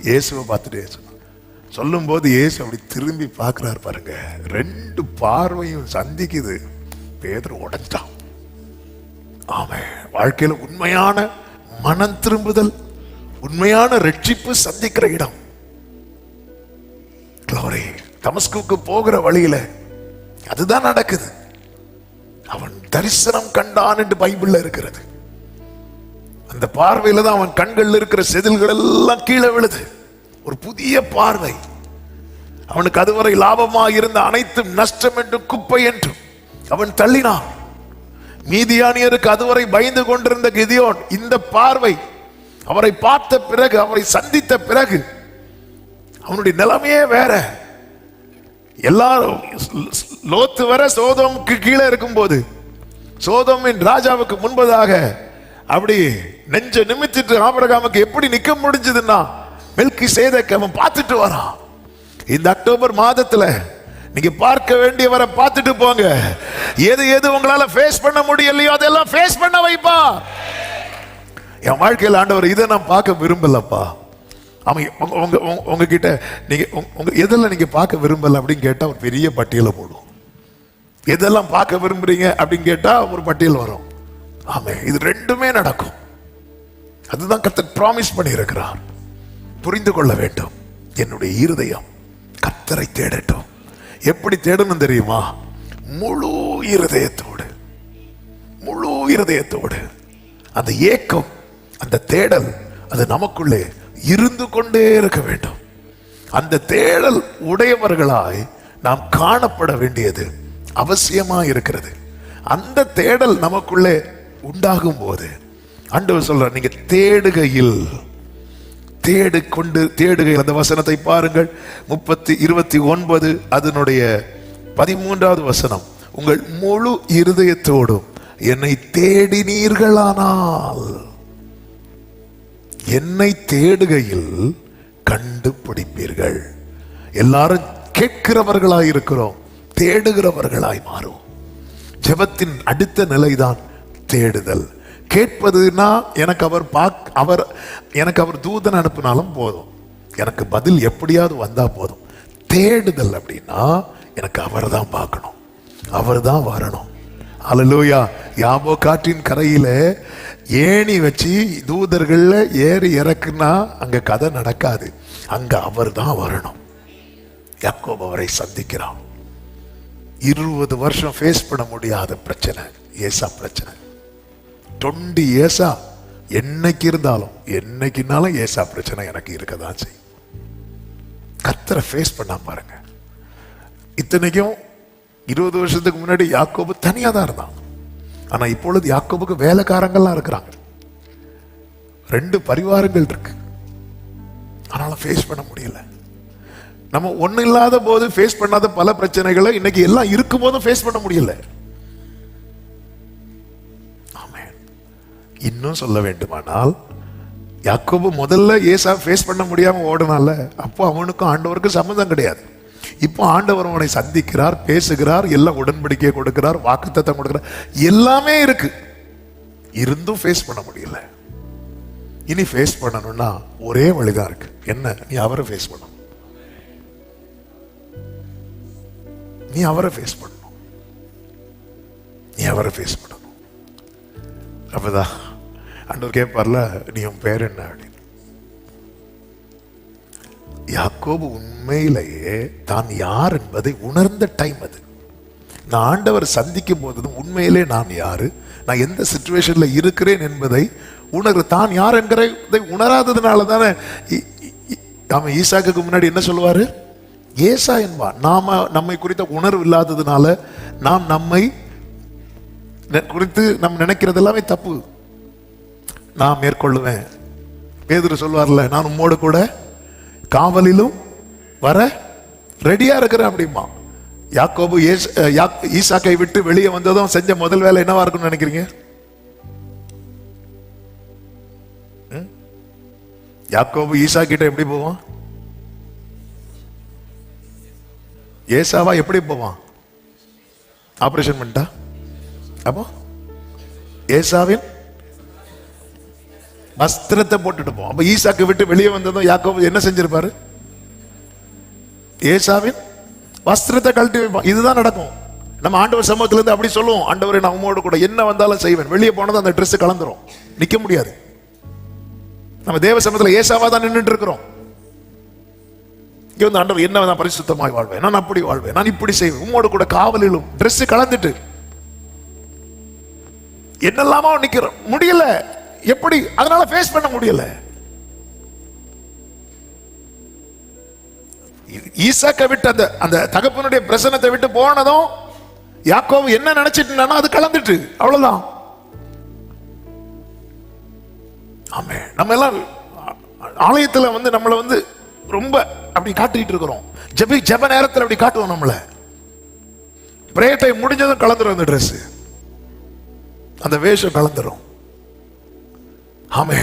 Speaker 1: இயேசுவை பார்த்துட்டே சொன்னான். சொல்லும் போது இயேசு அப்படி திரும்பி பார்க்கிறார் பாருங்க. 2 பார்வையும் சந்திக்குது. பேதுரு உடைஞ்சான். ஆமென். வாழ்க்கையில உண்மையான மனம் திரும்புதல், உண்மையான ரட்சிப்பு சந்திக்கிற இடம். க்ளோரி. தமஸ்குக்கு போகிற வழியில அதுதான் நடக்குது. அவன் தரிசனம் கண்டான் என்று பைபிள்ல இருக்கிறது. அந்த பார்வையில தான் அவன் கண்கள் இருக்கிற செதில்கள் எல்லாம் கீழே விழுது. ஒரு புதிய பார்வை. அவனுக்கு அதுவரை லாபமாக இருந்த அனைத்தும் நஷ்டம் என்றும் குப்பை என்றும் அவன் தள்ளினான். மீதியானியருக்கு அதுவரை பயந்து கொண்டிருந்த கிதியோன் இந்த பார்வை அவரை பார்த்த பிறகு, அவரை சந்தித்த பிறகு அவனுடைய நிலைமையே வேற. எல்லாரும் லோத்து வர சோதோமுக்கு கீழே இருக்கும் போது, சோதோமின் ராஜாவுக்கு முன்பதாக அப்படி நெஞ்ச நிமித்திட்டு ஆபிரகாமுக்கு எப்படி நிக்க முடிஞ்சதுன்னா, மெல்கிசேதேக் அவன் பார்த்துட்டு வரான். இந்த அக்டோபர் மாதத்துல நீங்க பார்க்க வேண்டியவரை பார்த்துட்டு போங்க. எது எது உங்களால ஃபேஸ் பண்ண முடியலையோ அதெல்லாம் ஃபேஸ் பண்ண வைப்பா. என் வாழ்க்கையில் ஆண்டவர் இதை நான் பார்க்க விரும்பலப்பா. உங்ககிட்ட நீங்க உங்க எதெல்லாம் நீங்க பார்க்க விரும்பல அப்படின்னு கேட்டா ஒரு பெரிய பட்டியலை போடுவோம். எதெல்லாம் பார்க்க விரும்புறீங்க அப்படின்னு கேட்டா ஒரு பட்டியல் வரும். ஆமே, இது ரெண்டுமே நடக்கும். அதுதான் கர்த்தர் ப்ராமிஸ் பண்ணி இருக்கிறார். புரிந்து கொள்ள வேண்டும். என்னுடைய இருதயம் கர்த்தரை தேடட்டும். எப்படி தேடணும் தெரியுமா? முழு இருதயத்தோடு, முழு இருதயத்தோடு. அந்த ஏக்கம், அந்த தேடல், அது நமக்குள்ளே இருந்து கொண்டே இருக்க வேண்டும். அந்த தேடல் உடையவர்களாய் நாம் காணப்பட வேண்டியது அவசியமா இருக்கிறது. அந்த தேடல் நமக்குள்ளே உண்டாகும் போது ஆண்டவர் சொல்றார், நீங்க தேடுகையில், தேடுகையில். அந்த வசனத்தை பாருங்கள். 29 அதனுடைய 13வது வசனம். உங்கள் முழு இருதயத்தோடும் என்னை தேடினீர்களானால், என்னை தேடுகையில் கண்டுபிடிப்பீர்கள். எல்லாரும் கேட்கிறவர்களாய் இருக்கிறோம், தேடுகிறவர்களாய் மாறும். ஜெபத்தின் அடுத்த நிலைதான் தேடுதல். கேட்பதுன்னா எனக்கு அவர் தூதன் அனுப்பினாலும் போதும், எனக்கு பதில் எப்படியாவது வந்தா போதும். தேடுதல் அப்படின்னா எனக்கு அவர் தான் பார்க்கணும், அவர் தான் வரணும். அல்லேலூயா. யாபோ காற்றின் கரையில ஏணி வச்சு தூதர்கள்ல ஏறி இறக்குனா அங்க கதை நடக்காது. அங்க அவர் தான் வரணும். யாக்கோபு அவரை சந்திக்கிறான். 20 வருஷம் ஃபேஸ் பண்ண முடியாத பிரச்சனை, ஏசா பிரச்சனை. 20 ஏசா என்னைக்கு இருந்தாலும், என்னைக்குனாலும் ஏசா பிரச்சனை எனக்கு இருக்கதான் செய்யும். கர்த்தரை ஃபேஸ் பண்ணா பாருங்க. இத்தனைக்கும் 20 வருஷத்துக்கு முன்னாடி யாக்கோபு தனியா தான் இருந்தான். ஆனா இப்பொழுது யாக்கோபுக்கு வேலைக்காரங்கள்லாம் இருக்கிறாங்க, 2 பரிவாரங்கள் இருக்கு. ஆனாலும் ஃபேஸ் பண்ண முடியல. நம்ம ஒண்ணு இல்லாத போது ஃபேஸ் பண்ணாத பல பிரச்சனைகளை இன்னைக்கு எல்லாம் இருக்கும் போதும் ஃபேஸ் பண்ண முடியல. ஆமென். இன்னும் சொல்ல வேண்டுமானால், யாக்கோபு முதல்ல ஏசா ஃபேஸ் பண்ண முடியாம ஓடுனால, அப்போ அவனுக்கும் ஆண்டவருக்கும் சம்மந்தம் கிடையாது. இப்போ ஆண்டவர் அவனை சந்திக்கிறார், பேசுகிறார், எல்லாம் உடன்படிக்கையை கொடுக்கிறார், வாக்குத்தத்தம் கொடுக்கிறார், எல்லாமே இருக்கு. இருந்தும் ஃபேஸ் பண்ண முடியல. இனி ஃபேஸ் பண்ணணும்னா ஒரே வழிதான் இருக்கு. என்ன? நீ அவரை ஃபேஸ் பண்ணணும். நீ அவரை ஃபேஸ் பண்ணணும். நீ அவரை ஃபேஸ் பண்ணணும். அப்பதான் ஆண்டவர் கேட்பார்ல, நீ உன் பேர் என்ன அப்படின்னு. யாக்கோபு உண்மையிலேயே தான் யார் என்பதை உணர்ந்த டைம் அது. நான் ஆண்டவர் சந்திக்கும் போது உண்மையிலே நான் யாரு, நான் எந்த சிச்சுவேஷன்ல இருக்கிறேன் என்பதை தான் யார் என்கிறதை உணராததுனால தானே அவன் ஈசாக்குக்கு முன்னாடி என்ன சொல்லுவாரு? ஏசா என்பான். நம்மை குறித்த உணர்வு இல்லாததுனால நாம் நம்மை குறித்து நம்ம நினைக்கிறது எல்லாமே தப்பு. நான் மேற்கொள்ளுவேன். பேதுரு சொல்வார்ல, நான் உம்மோடு கூட காவலிலும் வர ரெடியா இருக்கிறேன் அப்படிமா. யாக்கோபு ஈசாக்கை விட்டு வெளியே வந்ததும் செஞ்ச முதல் வேலை என்னவா இருக்கும்னு நினைக்கிறீங்க? யாக்கோபு ஈசா கிட்ட எப்படி போவான்? ஏசாவா எப்படி போவான்? ஆபரேஷன் பண்ணிட்டா. அப்போ ஏசாவின் வஸ்திரத்தை போட்டுட்டு போவோம். அப்ப ஈசாக்கு விட்டு வெளியே வந்ததும் யாக்கோபு என்ன செஞ்சிருப்பாரு? ஏசாவின் வஸ்திரத்தை கழட்டி வைப்பான். இதுதான் நடக்கும். நம்ம ஆண்டவர் சமூகத்துல இருந்து அப்படி சொல்லுவோம், ஆண்டவரே நான் உம்மோடு கூட என்ன வந்தாலும் செய்வேன். வெளியே போனதும் அந்த ட்ரெஸ் கலந்துரும், நிக்க முடியாது. நம்ம தேவ சமூகத்துல ஏசாவா தான் நின்றுட்டு இருக்கிறோம். இங்க வந்து ஆண்டவர் என்ன நான் பரிசுத்தமாய் வாழ்வேன், நான் அப்படி வாழ்வேன், நான் இப்படி செய்வேன், உம்மோடு கூட காவலிலும் ட்ரெஸ் கலந்துட்டு என்னெல்லாமோ நிக்கிறோம். முடியல. எப்படி? அதனால ஃபேஸ் பண்ண முடியல. ஈசாக்கை விட்டு அந்த தகப்பனுடைய பிரசன்னத்தை விட்டு போனதும் யாக்கோபு என்ன நினைச்சிட்டு இருந்தானோ அது கலந்துட்டு, அவ்வளவுதான். ஆமே. நம்ம எல்லாம் ஆலயத்துல வந்து நம்மளை வந்து ரொம்ப அப்படி காட்டிட்டு இருக்கிறோம். ஜெப நேரத்தில் அப்படி காட்டுவோம். நம்மள பிரேயர் டைம் முடிஞ்சதும் கலந்துரும் அந்த ட்ரெஸ், அந்த வேஷம் கலந்துரும். ஆமே.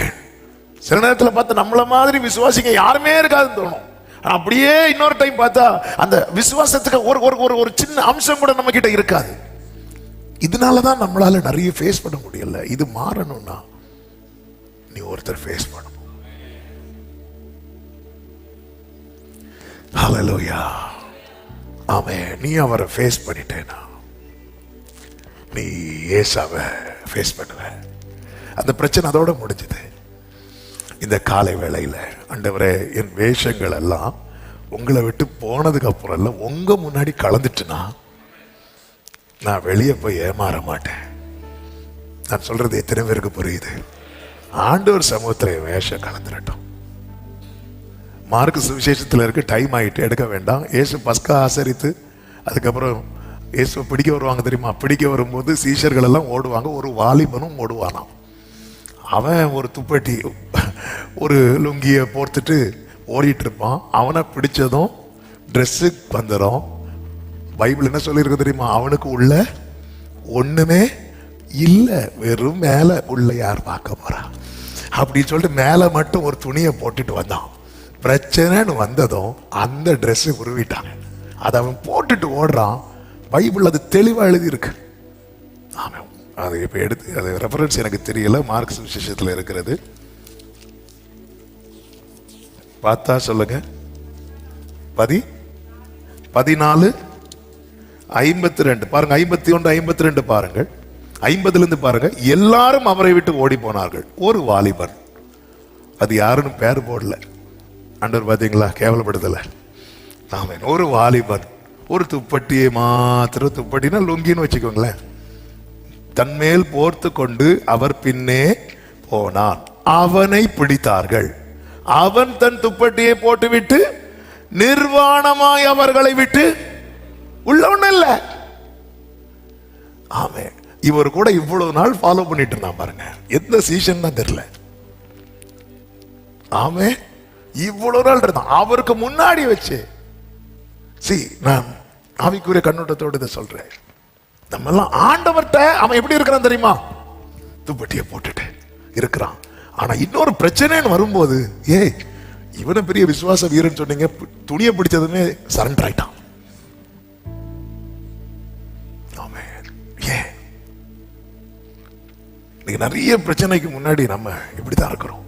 Speaker 1: சில நேரத்தில் பார்த்து நம்மள மாதிரி விசுவாசிங்க யாருமே இருக்காதுன்னு தோணும். அப்படியே இன்னொரு டைம் பார்த்தா அந்த விசுவாசத்துக்கு ஒரு ஒரு ஒரு சின்ன அம்சம் கூட நம்ம கிட்ட இருக்காது. இதனாலதான் நம்மளால நிறைய ஃபேஸ் பண்ண முடியல. இது மாறணும்னா நீ ஒருத்தர் ஃபேஸ் பண்ணணும். ஹல்லேலூயா. ஆமே. நீ அவரை ஃபேஸ் பண்ணிட்டேனா நீ ஏசாவை ஃபேஸ் பண்ணுவ. அந்த பிரச்சனை அதோட முடிஞ்சது. இந்த காலை வேளையில ஆண்டவரே, என் வேஷங்கள் எல்லாம் உங்களை விட்டு போனதுக்கு அப்புறம் எல்லாம் உங்க முன்னாடி கலந்துட்டுனா நான் வெளியே போய் ஏமாற மாட்டேன். நான் சொல்றது எத்தனை பேருக்கு புரியுது? ஆண்டவர் சமூகத்துல வேஷம் கலந்துடட்டும். மார்க்கு சுவிசேஷத்துல இருக்கு, டைம் ஆயிட்டு எடுக்க வேண்டாம். இயேசு பஸ்கா ஆசரித்து அதுக்கப்புறம் இயேசு பிடிக்க வருவாங்க தெரியுமா? பிடிக்க வரும்போது சீஷர்கள் எல்லாம் ஓடுவாங்க, ஒரு வாலிபனும் ஓடுவானாம். அவன் ஒரு துப்பட்டி ஒரு லுங்கிய போர்த்துட்டு ஓடிட்டு இருப்பான். அவனை பிடிச்சதும் ட்ரெஸ்ஸு வந்துடும். பைபிள் என்ன சொல்லியிருக்கு தெரியுமா? அவனுக்கு உள்ள ஒண்ணுமே இல்லை, வெறும் மேலே உள்ள யார் பார்க்க போறா அப்படின்னு சொல்லிட்டு மேலே மட்டும் ஒரு துணியை போட்டுட்டு வந்தான். பிரச்சனைன்னு வந்ததும் அந்த ட்ரெஸ்ஸை உருவிட்டாங்க. அதை அவன் போட்டுட்டு ஓடுறான். பைபிள் அது தெளிவாக எழுதி இருக்கு. ஆமாம். அது இப்போ எடுத்து அது ரெஃபரன்ஸ் எனக்கு தெரியல, மார்க் சுவிசேஷத்தில் இருக்கிறது. பார்த்தா சொல்லுங்க. 14:52 பாருங்க. 51 52 பாருங்கள். 50 பாருங்க. எல்லாரும் அவரை விட்டு ஓடி போனார்கள். ஒரு வாலிபன், அது யாருன்னு பேர் போடல ஆண்டவர், பாத்தீங்களா? கேவலப்படுத்தல. ஆமென். ஒரு வாலிபன் ஒரு துப்பட்டியை மாத்திரம், துப்பட்டினா லுங்கின்னு வச்சுக்கோங்களேன், தன்மேல் போர்த்து கொண்டு அவர் பின்னே போனான். அவனை பிடித்தார்கள். அவன் தன் துப்பட்டியை போட்டுவிட்டு நிர்வாணமாய் அவர்களை விட்டு உள்ள ஒண்ணு இல்ல. ஆமே. இவர் கூட இவ்வளவு நாள் ஃபாலோ பண்ணிட்டு இருந்தான் பாருங்க. எந்த சீசன் தான் தெரியல. ஆமே. இவ்வளவு நாள் இருந்தான் அவருக்கு முன்னாடி வச்சு. நான் ஆவிக்குரிய கண்ணோட்டத்தோடு இதை சொல்றேன். நம்ம எல்லாம் ஆண்டவர்கிட்ட அவன் எப்படி இருக்கிறான் தெரியுமா? துப்பட்டியை போட்டுட்டு இருக்கிறான். ஆனா இன்னொரு பிரச்சனைன்னு வரும்போது, இவனை பெரிய விசுவாச வீரன் சொன்னீங்க, துணியை பிடிச்சதுமே சரண்டர் ஆயிட்டான். இன்னைக்கு நிறைய பிரச்சனைக்கு முன்னாடி நம்ம இப்படிதான் இருக்கிறோம்.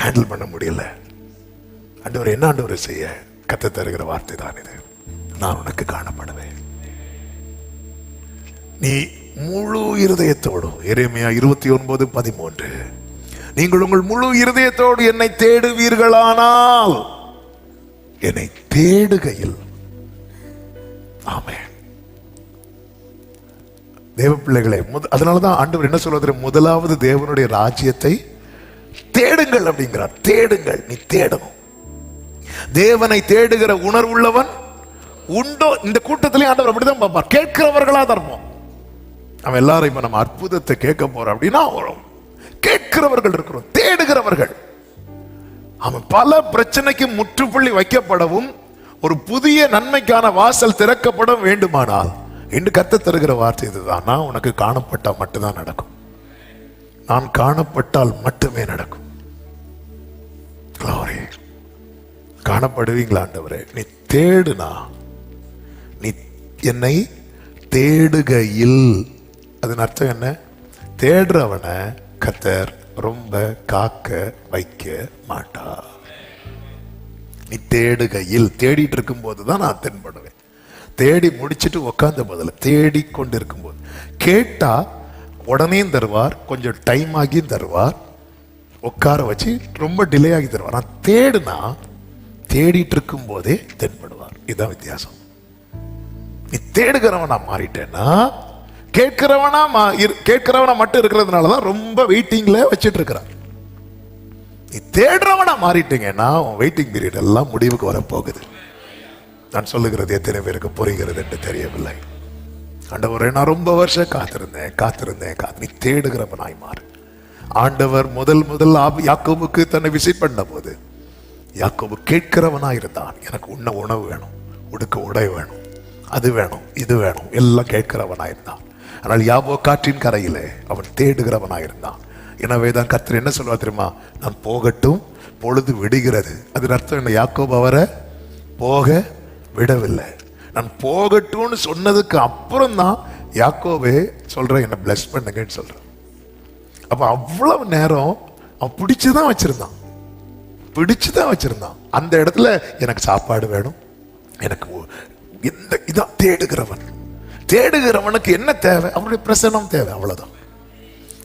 Speaker 1: ஹேண்டில் பண்ண முடியல. ஆண்டவர் என்ன ஆண்டவர் செய்ய கத்த தருகிற வார்த்தை தான் இது. நான் உனக்கு காணப்படுவேன். நீ முழு இருதயத்தோடு, எரேமியா 29:13, நீங்கள் உங்கள் முழு இருதயத்தோடு என்னை தேடுவீர்களானால், என்னை தேடுகையில். ஆமென். தேவ பிள்ளைகளே, அதனாலதான் ஆண்டவர் என்ன சொல்வது? முதலாவது தேவனுடைய ராஜ்யத்தை தேடுங்கள் அப்படிங்கிறார். தேடுங்கள். நீ தேடணும். தேவனை தேடுகிற உணர்வுள்ளவன் உண்டோ? இந்த கூட்டத்திலே ஆண்டவர் அப்படிதான் பார்ப்பார். கேட்கிறவர்களா தருவோம். அவன் எல்லாரும் இப்ப நம்ம அற்புதத்தை கேட்க போறோம் அப்படின்னா கேட்கிறவர்கள் இருக்கிறோம், தேடுகிறவர்கள். அவன் பல பிரச்சனைக்கு முற்றுப்புள்ளி வைக்கப்படவும் ஒரு புதிய நன்மைக்கான வாசல் திறக்கப்பட வேண்டுமானால் என்று கர்த்தர் தருகிற வார்த்தை இதுதான். நான் உனக்கு காணப்பட்டால் மட்டும்தான் நடக்கும், நான் காணப்பட்டால் மட்டுமே நடக்கும். காணப்படுவீங்களா ஆண்டவரே? நீ தேடுனா, நீ என்னை தேடுகையில், அதன் அர்த்தம் என்ன? தேடுறவனை கர்த்தர் ரொம்ப காக்க வைக்க மாட்டார். நீ தேடுகையில், தேடிட்டு இருக்கும் போதுதான் நான் தென்படுவேன். தேடி முடிச்சுட்டு உக்காந்த போதில், தேடி கொண்டு இருக்கும் போது கேட்டா உடனே தருவார், கொஞ்சம் டைம் ஆகி தருவார், உட்கார வச்சு ரொம்ப டிலே ஆகி தருவார். நான் தேடுனா தேடிட்டு இருக்கும் போதே தென்படுவார். இதுதான் வித்தியாசம். நீ தேடுகிறவனா மாறிட்டேன்னா, கேட்கிறவனா மட்டும் இருக்கிறதுனாலதான் ரொம்ப வெயிட்டிங்ல வச்சிட்டு இருக்கிறார். நீ தேடுறவனா மாறிட்டீங்கன்னா வெயிட்டிங் பீரியட் எல்லாம் முடிவுக்கு வரப்போகுது. நான் சொல்லுகிறது எத்தனை பேருக்கு புரிகிறது என்று தெரியவில்லை. ஆண்டவரே, நான் ரொம்ப வருஷம் காத்திருந்தேன். நீ தேடுகிறவனாய் மாறு. ஆண்டவர் முதல் யாக்கோபுக்கு தன்னை விசிட் பண்ண போது யாக்கோபு கேட்கிறவனாய் இருந்தான். எனக்கு உண்ண உணவு வேணும், உடுக்க உடை வேணும், அது வேணும், இது வேணும், எல்லாம் கேட்கிறவனாய் இருந்தான். ஆனால் யாபோ காற்றின் கரையிலே அவன் தேடுகிறவனாய் இருந்தான். எனவேதான் கர்த்தர் என்ன சொல்லுவா தெரியுமா? நான் போகட்டும், பொழுது விடுகிறது. அது அர்த்தம் என்ன? யாக்கோபு அவரை போக விடவில்லை. நான் போகட்டும்னு சொன்னதுக்கு அப்புறம் தான் யாக்கோபே சொல்றேன், என்ன பிளஸ் பண்ணுங்கன்னு சொல்றேன். அப்ப அவ்வளவு நேரம் அவன் பிடிச்சுதான் வச்சிருந்தான். அந்த இடத்துல எனக்கு சாப்பாடு வேணும், எனக்கு இதான் தேடுகிறவனுக்கு என்ன தேவை? அவருடைய பிரசன்னம் தேவை, அவ்வளவுதான்.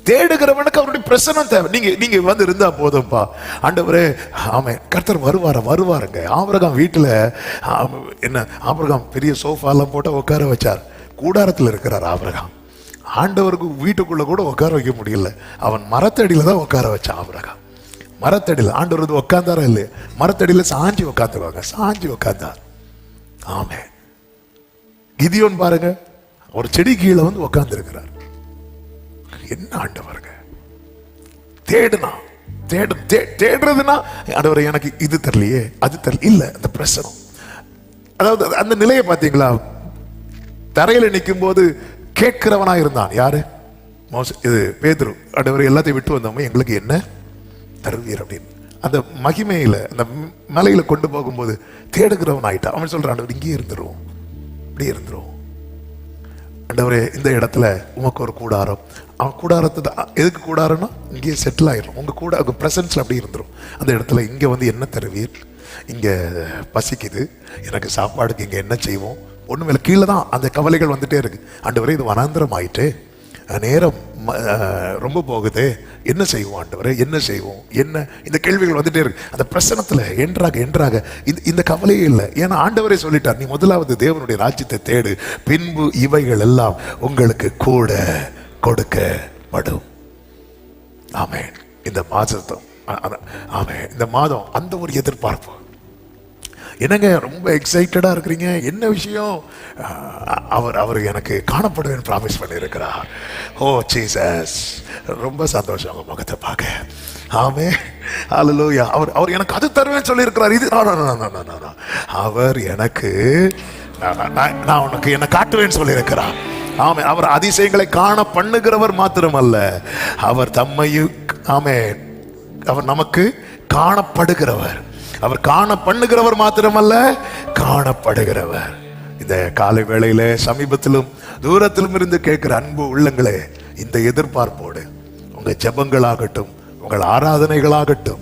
Speaker 1: தேடுகிறவனுக்கு அவருடைய பிரசன்னம் தேவை. நீங்க வந்து இருந்தா போதும்பா. ஆண்டவரே, ஆமென், கர்த்தர் வருவாருங்க. ஆபிரகாம் வீட்டுல ஆபிரகாம் பெரிய சோஃபாலாம் போட்டு உட்கார வச்சார். கூடாரத்தில் இருக்கிறார் ஆபிரகாம். ஆண்டவருக்கு வீட்டுக்குள்ள கூட உட்கார வைக்க முடியல. அவன் மரத்தடியில தான் உட்கார வச்சான். ஆபிரகாம் மரத்தடியில், ஆண்டவர் உட்கார்ந்தாரா இல்லையா? மரத்தடியில சாஞ்சி உட்கார்ந்தார். ஆமென். கிதியோன் பாருங்க, ஒரு செடி கீழே வந்து உட்கார்ந்து இருக்கிறார். என்ன ஆண்டவருங்க, தேடுறதுன்னா ஆண்டவரை எனக்கு இது தெரியலையே, அது தெரியல, இல்ல அந்த பிரசனம். அதாவது அந்த நிலையை பார்த்தீங்களா? தரையில நிற்கும் போது கேட்கிறவனா இருந்தான். யாரு? இது பேதுரு. ஆண்டவர் எல்லாத்தையும் விட்டு வந்தவங்க எங்களுக்கு என்ன தருவீர் அப்படின்னு அந்த மகிமையில, அந்த மலையில கொண்டு போகும்போது தேடுகிறவன் ஆயிட்டான். அவன் சொல்றான், ஆண்டவர் இங்கே இருந்துருவோம், இப்படி இருந்துருவோம். ஆண்டவரே, இந்த இடத்துல உமக்கு ஒரு கூடாரம். அவன் கூடாரத்தை எதுக்கு கூடாரம்னா இங்கேயே செட்டில் ஆயிடும். உங்க பிரசன்ஸ்ல அப்படி இருந்துரும். அந்த இடத்துல இங்க வந்து என்ன தருவீர்? இங்க பசிக்குது, எனக்கு சாப்பாடுக்கு இங்க என்ன செய்வோம்? ஒண்ணு மேல கீழே தான் அந்த கவலைகள் வந்துட்டே இருக்கு. ஆண்டவரே, இது வனாந்திரம் ஆயிட்டு, நேரம் ரொம்ப போகுது, என்ன செய்வோம் ஆண்டவரே, என்ன செய்வோம், என்ன இந்த கேள்விகள் வந்துட்டே இருக்கு. அந்த பிரசனத்துல என்றாக இந்த கவலையே இல்லை. ஏன்னா ஆண்டவரே சொல்லிட்டார், நீ முதலாவது தேவனுடைய ராஜ்யத்தை தேடு, பின்பு இவைகள் எல்லாம் உங்களுக்கு கூட கொடுக்கப்படும். ஆமென். இந்த மாதம் அந்த ஒரு எதிர்பார்ப்பு. என்னங்க ரொம்ப எக்ஸைட்டடா இருக்கிறீங்க? என்ன விஷயம்? அவர் எனக்கு காணப்படுவேன் ப்ராமிஸ் பண்ணியிருக்கிறார். ஓ ஜீசஸ், ரொம்ப சந்தோஷம் உங்க முகத்தை பார்க்க. ஆமே, ஹல்லேலூயா. அவர் எனக்கு அது தருவேன்னு சொல்லி இருக்கிறார். இது அவர் எனக்கு நான் உனக்கு என்ன காட்டுவேன்னு சொல்லி இருக்கிறார். ஆமே, அவர் அதிசயங்களை காண பண்ணுகிறவர் மாத்திரமல்ல, அவர் தம்மையும், ஆமே, அவர் நமக்கு காணப்படுகிறவர். அவர் காண பண்ணுகிறவர் மாத்திரமல்ல, காணப்படுகிறவர். இந்த காலை வேளையில சமீபத்திலும் தூரத்திலும் இருந்து கேட்கிற அன்பு உள்ளங்களே, இந்த எதிர்பார்ப்போடு உங்க ஜெபங்களாகட்டும், உங்கள் ஆராதனைகளாகட்டும்,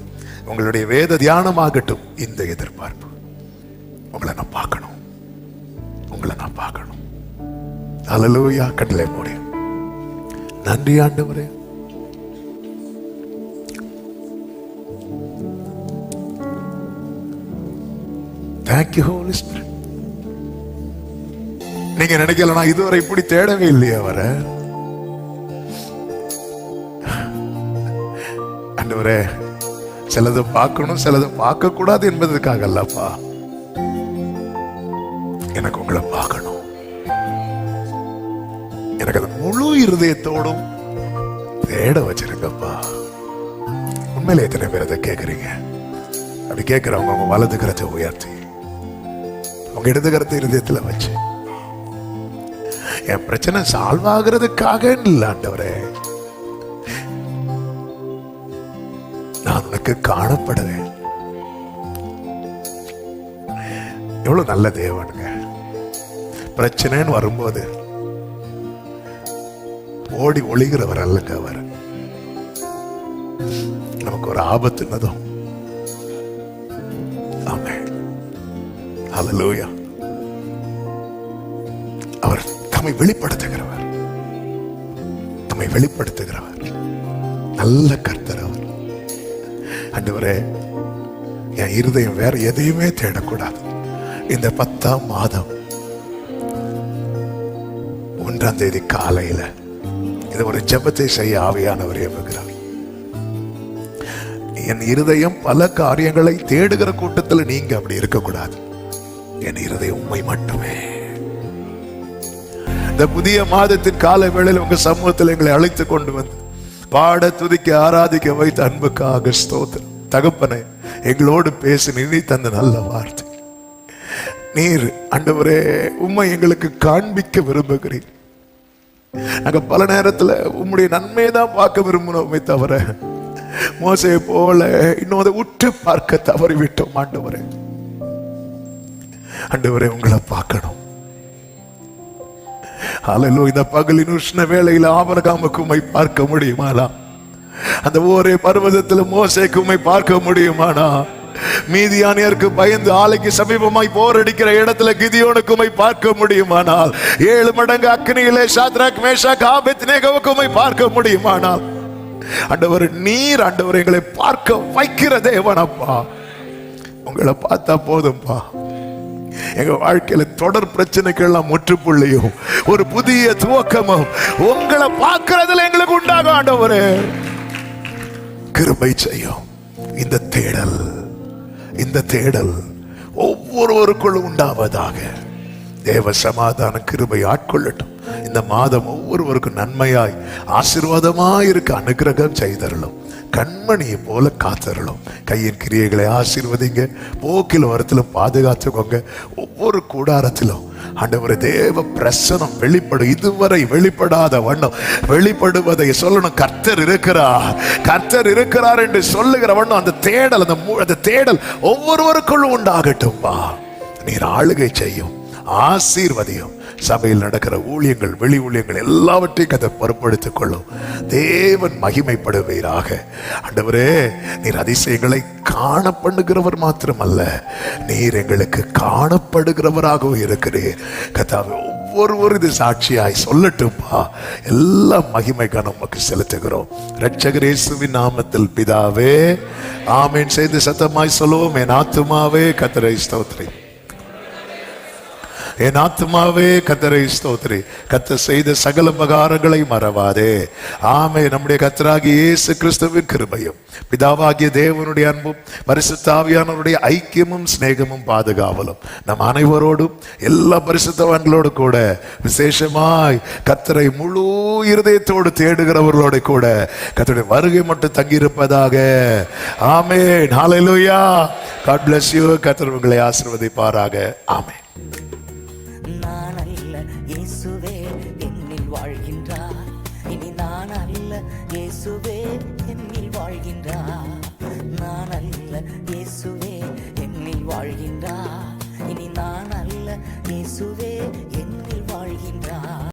Speaker 1: உங்களுடைய வேத தியானமாகட்டும், இந்த எதிர்பார்ப்பு, உங்களை நான் பார்க்கணும். ஹல்லேலூயா. கட்டளை மூடி. நன்றி ஆண்டவரே. Thank you, Holy Spirit. நீங்க நினைக்கல, நான் இதுவரை இப்படி தேடவே இல்லையா அவரை. ஆண்டவரே, சிலதை பார்க்கணும், சிலதை பார்க்க கூடாது என்பதற்காக அல்லப்பா, எனக்கு உங்களை பார்க்கணும். எனக்கு முழு இருதயத்தோடும் தேட வச்சிருக்கப்பா. உண்மையிலே எத்தனை பேர் அதை கேட்கறீங்க? அப்படி கேட்கிறவங்க உங்க வலது கரத்தை உயர்த்தி உங்க இடது கரத்தை இருதயத்துல வச்சு, என் பிரச்சனை சால்வ் ஆகிறதுக்காக இல்ல ஆண்டவரே, நான் உனக்கு காணப்படுவேன். எவ்வளவு நல்ல தேவனுங்க. பிரச்சனைன்னு வரும்போது ஓடி ஒளிகிறவர் அல்லங்க அவர். நமக்கு ஒரு ஆபத்துனதும் ஹல்லேலூயா, அவர் தம்மை வெளிப்படுத்துகிறவர், தம்மை வெளிப்படுத்துகிறவர் நல்ல கர்த்தர் அவர். ஆண்டவரே, என் இருதயம் வேற எதையுமே தேடக்கூடாது. இந்த 10ஆம் மாதம் 1ஆம் தேதி காலையில இது ஒரு ஜெபத்தை செய்ய ஆவியானவர் ஏவுகிறார். என் இருதயம் பல காரியங்களை தேடுகிற கூட்டத்தில் நீங்க அப்படி இருக்கக்கூடாது. என் இருதயம் உண்மை மட்டுமே. இந்த புதிய மாதத்தின் கால வேளையில் உங்க சமூகத்தில் எங்களை அழைத்து கொண்டு வந்து பாட துதிக்க ஆராதிக்க வைத்த அன்புக்காக ஸ்தோத்திரம். தகப்பனே, எங்களோடு பேசி நீ தந்த நல்ல வார்த்தை நீர் ஆண்டவரே உம்மை எங்களுக்கு காண்பிக்க விரும்புகிறீர். நாங்க பல நேரத்துல உம்முடைய நன்மையை தான் பார்க்க விரும்பினோமே தவிர மோசே போல இன்னும் அதை உற்று பார்க்க தவறிவிட்டோம். ஆண்டவரே, ஆண்டவரே உங்களை பார்க்கணும். ஹல்லேலூயா. இந்த பகலின் உஷ்ண வேளையில ஆபிரகாமுக்கு உம்மை பார்க்க முடியுமானா? அந்த ஒரே பர்வதத்தில் மோசேக்கு உம்மை பார்க்க முடியுமானா? மீதியானியருக்கு பயந்து ஆலைக்கு சமீபமாய் போரடிக்கிற இடத்துல கிதியோனுக்கு உம்மை பார்க்க முடியுமானால்? 7 மடங்கு அக்னியிலே சாத்ராக் மேஷாக் ஆபேத்நேகோவுக்கு உம்மை பார்க்க முடியுமானால்? ஆண்டவர் நீர் ஆண்டவர் எங்களை பார்க்க வைக்கிற தேவனப்பா. உங்களை பார்த்தா போதும்பா. எங்க வாழ்க்கையில தொடர் பிரச்சனைகள் எல்லாம் முற்றுப்புள்ளியும் ஒரு புதிய துவக்கமும் உங்களை பார்க்கிறதுல எங்களுக்கு உண்டாகும். ஆண்டவரே, கிருபை செய்யும். இந்த தேடல் ஒவ்வொருவருக்குள்ளும் உண்டாவதாக. தேவ சமாதான கிருபை ஆட்கொள்ளட்டும். இந்த மாதம் ஒவ்வொருவருக்கும் நன்மையாய் ஆசீர்வாதமாய் இருக்க அனுக்கிரகம் செய்தரலும். கண்மணியை போல காத்தரலும். கையின் கிரியைகளை ஆசீர்வதிங்க. போக்கிலும் வரத்திலும் பாதுகாத்துக்கோங்க. ஒவ்வொரு கூடாரத்திலும் ஆண்டவரே தேவ பிரசனம் வெளிப்படும். இதுவரை வெளிப்படாத வண்ணம் வெளிப்படுவதை சொல்லணும். கர்த்தர் இருக்கிறார் என்று சொல்லுகிற வண்ணம் அந்த தேடல் ஒவ்வொருவருக்குள்ளும் உண்டாகட்டும்பா. நீர் ஆளுகை செய்யும், ஆசீர்வதியும். சபையில் நடக்கிற ஊழியங்கள், வெளி ஊழியங்கள் எல்லாவற்றையும் அதை பொறுப்படுத்திக் கொள்ளும். தேவன் மகிமைப்படுவீராக. ஆண்டவரே, நீர் அதிசயங்களை காண பண்ணுகிறவர் மாத்திரமல்ல, நீர் எங்களுக்கு காணப்படுகிறவராகவும் இருக்கிறீர். கர்த்தாவே, ஒவ்வொருவரும் இது சாட்சியாய் சொல்லட்டும்பா. எல்லா மகிமைக்கான உமக்கு செலுத்துகிறோம். இரட்சகர் இயேசுவின் நாமத்தில் பிதாவே, ஆமென். செய்து சத்தமாய் சொல்லுவோம். என் ஆத்துமாவே கர்த்தரை ஸ்தோத்திரி, என் ஆத்துமாவே கர்த்தரை ஸ்தோத்திரி. கர்த்தர் செய்த சகல உபகாரங்களை மறவாதே. ஆமே. நம்முடைய கர்த்தராகிய இயேசு கிறிஸ்துவின் கிருபையும் பிதாவாகிய தேவனுடைய அன்பும் பரிசுத்த ஆவியானவருடைய ஐக்கியமும் சிநேகமும் பாதுகாவலும் நம் அனைவரோடும் எல்லா பரிசுத்தவான்களோடு கூட விசேஷமாய் கர்த்தரை முழு இருதயத்தோடு தேடுகிறவர்களோடு கூட கர்த்தருடைய வருகை மட்டும் தங்கியிருப்பதாக. ஆமென். ஹல்லேலூயா. God bless you. கர்த்தர் உங்களை ஆசீர்வதிப்பாராக. ஆமென்.
Speaker 2: நான் அல்ல இயேசுவே என்னில் வாழ்கின்றார். இனி நான் அல்ல இயேசுவே என்னில் வாழ்கின்றார். நான் அல்ல இயேசுவே என்னில் வாழ்கின்றார். இனி நான் அல்ல இயேசுவே